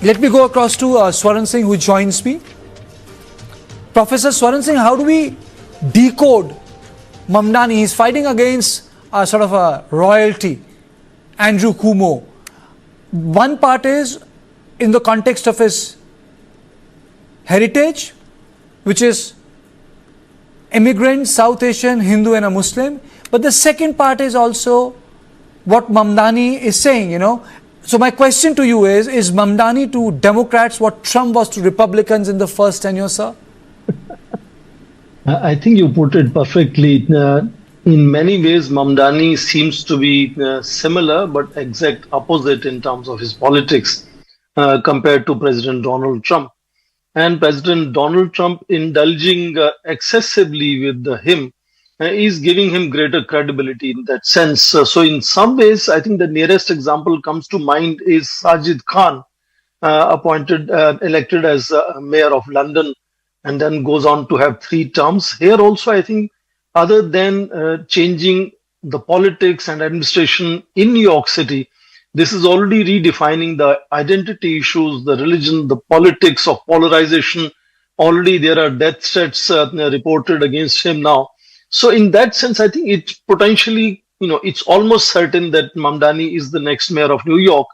Let me go across to Zohran Singh, who joins me. Professor Zohran Singh, how do we decode Mamdani? He's fighting against a sort of a royalty, Andrew Cuomo. One part is in the context of his heritage, which is immigrant, South Asian, Hindu and a Muslim. But the second part is also what Mamdani is saying, So my question to you is Mamdani to Democrats what Trump was to Republicans in the first tenure, sir? I think you put it perfectly. In many ways, Mamdani seems to be similar but exact opposite in terms of his politics compared to President Donald Trump. And President Donald Trump indulging excessively with him is giving him greater credibility in that sense. So in some ways, I think the nearest example comes to mind is Sajid Khan, elected as mayor of London and then goes on to have 3 terms. Here also, I think, other than changing the politics and administration in New York City, this is already redefining the identity issues, the religion, the politics of polarization. Already there are death threats reported against him now. So in that sense, I think it potentially, it's almost certain that Mamdani is the next mayor of New York.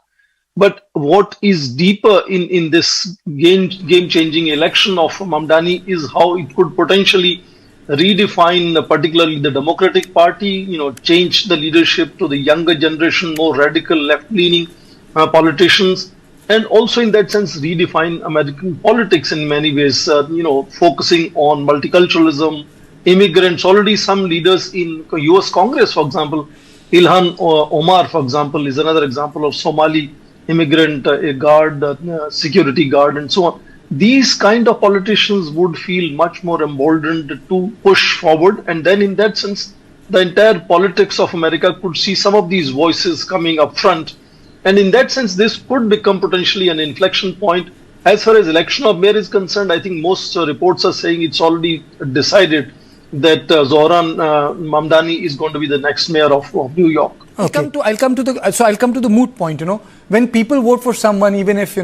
But what is deeper in this game-changing election of Mamdani is how it could potentially redefine particularly the Democratic Party, change the leadership to the younger generation, more radical left-leaning politicians, and also in that sense redefine American politics in many ways, focusing on multiculturalism, immigrants. Already some leaders in US Congress, for example, Ilhan Omar, for example, is another example of Somali immigrant, a guard, security guard, and so on. These kind of politicians would feel much more emboldened to push forward. And then in that sense, the entire politics of America could see some of these voices coming up front. And in that sense, this could become potentially an inflection point. As far as election of mayor is concerned, I think most reports are saying it's already decided that Zohran Mamdani is going to be the next mayor of New York. Okay. I'll come to the moot point. When people vote for someone, even if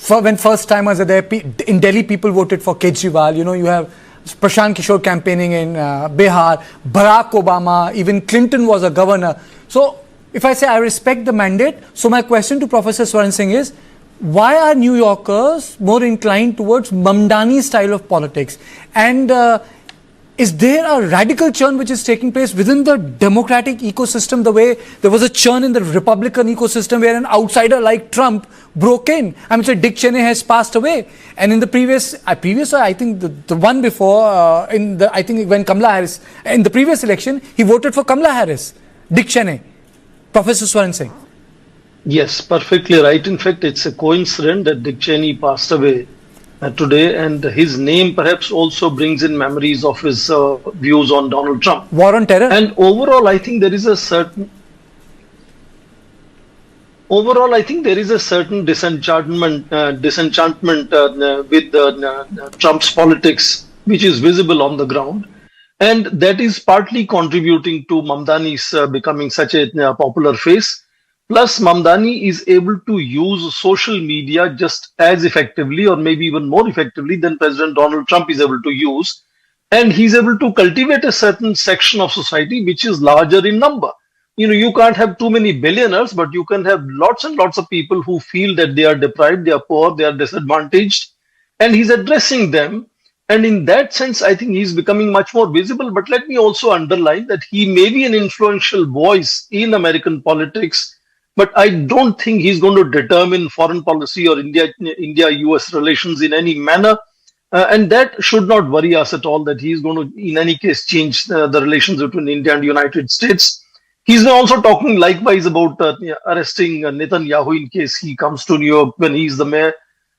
when first timers are there, in Delhi people voted for Kejriwal. You have Prashant Kishore campaigning in Bihar, Barack Obama, even Clinton was a governor. So if I say I respect the mandate, so my question to Professor Zohran Singh is, why are New Yorkers more inclined towards Mamdani's style of politics? And is there a radical churn which is taking place within the democratic ecosystem, the way there was a churn in the Republican ecosystem where an outsider like Trump broke in? I mean, so Dick Cheney has passed away. And in the previous, I think the one before, I think when Kamala Harris, in the previous election, he voted for Kamala Harris, Dick Cheney. Professor Zohran Singh. Yes, perfectly right. In fact, it's a coincidence that Dick Cheney passed away today, and his name perhaps also brings in memories of his views on Donald Trump. War on terror. And overall, I think there is a certain disenchantment with Trump's politics, which is visible on the ground. And that is partly contributing to Mamdani's becoming such a popular face. Plus, Mamdani is able to use social media just as effectively or maybe even more effectively than President Donald Trump is able to use. And he's able to cultivate a certain section of society which is larger in number. You can't have too many billionaires, but you can have lots and lots of people who feel that they are deprived, they are poor, they are disadvantaged. And he's addressing them. And in that sense, I think he's becoming much more visible. But let me also underline that he may be an influential voice in American politics, but I don't think he's going to determine foreign policy or India-US relations in any manner. And that should not worry us at all, that he's going to, in any case, change the relations between India and the United States. He's also talking likewise about arresting Netanyahu in case he comes to New York when he's the mayor.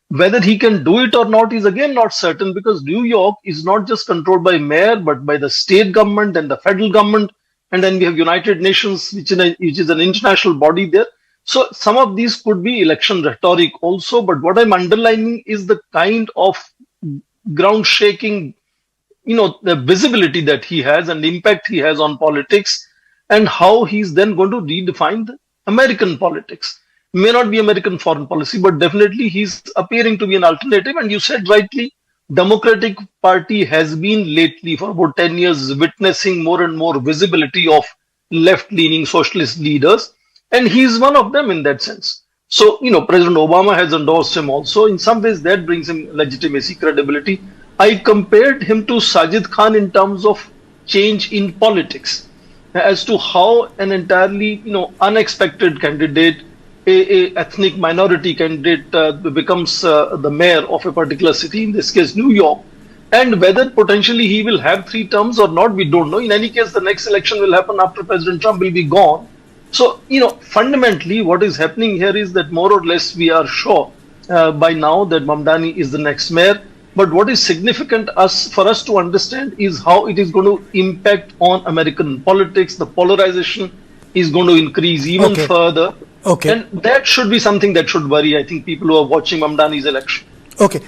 Whether he can do it or not is again not certain, because New York is not just controlled by mayor, but by the state government and the federal government. And then we have United Nations, which is an international body there. So some of these could be election rhetoric also. But what I'm underlining is the kind of ground shaking, the visibility that he has and the impact he has on politics, and how he's then going to redefine the American politics. may not be American foreign policy, but definitely he's appearing to be an alternative. And you said rightly, Democratic Party has been lately for about 10 years witnessing more and more visibility of left-leaning socialist leaders, and he's one of them in that sense. So, President Obama has endorsed him also. In some ways, that brings him legitimacy, credibility. I compared him to Sajid Khan in terms of change in politics, as to how an entirely, unexpected candidate, a ethnic minority candidate, becomes the mayor of a particular city, in this case, New York. And whether potentially he will have 3 terms or not, we don't know. In any case, the next election will happen after President Trump will be gone. So, fundamentally, what is happening here is that more or less we are sure by now that Mamdani is the next mayor. But what is significant for us to understand is how it is going to impact on American politics. The polarization is going to increase even further. Okay. And that should be something that should worry, I think, people who are watching Mamdani's election. Okay.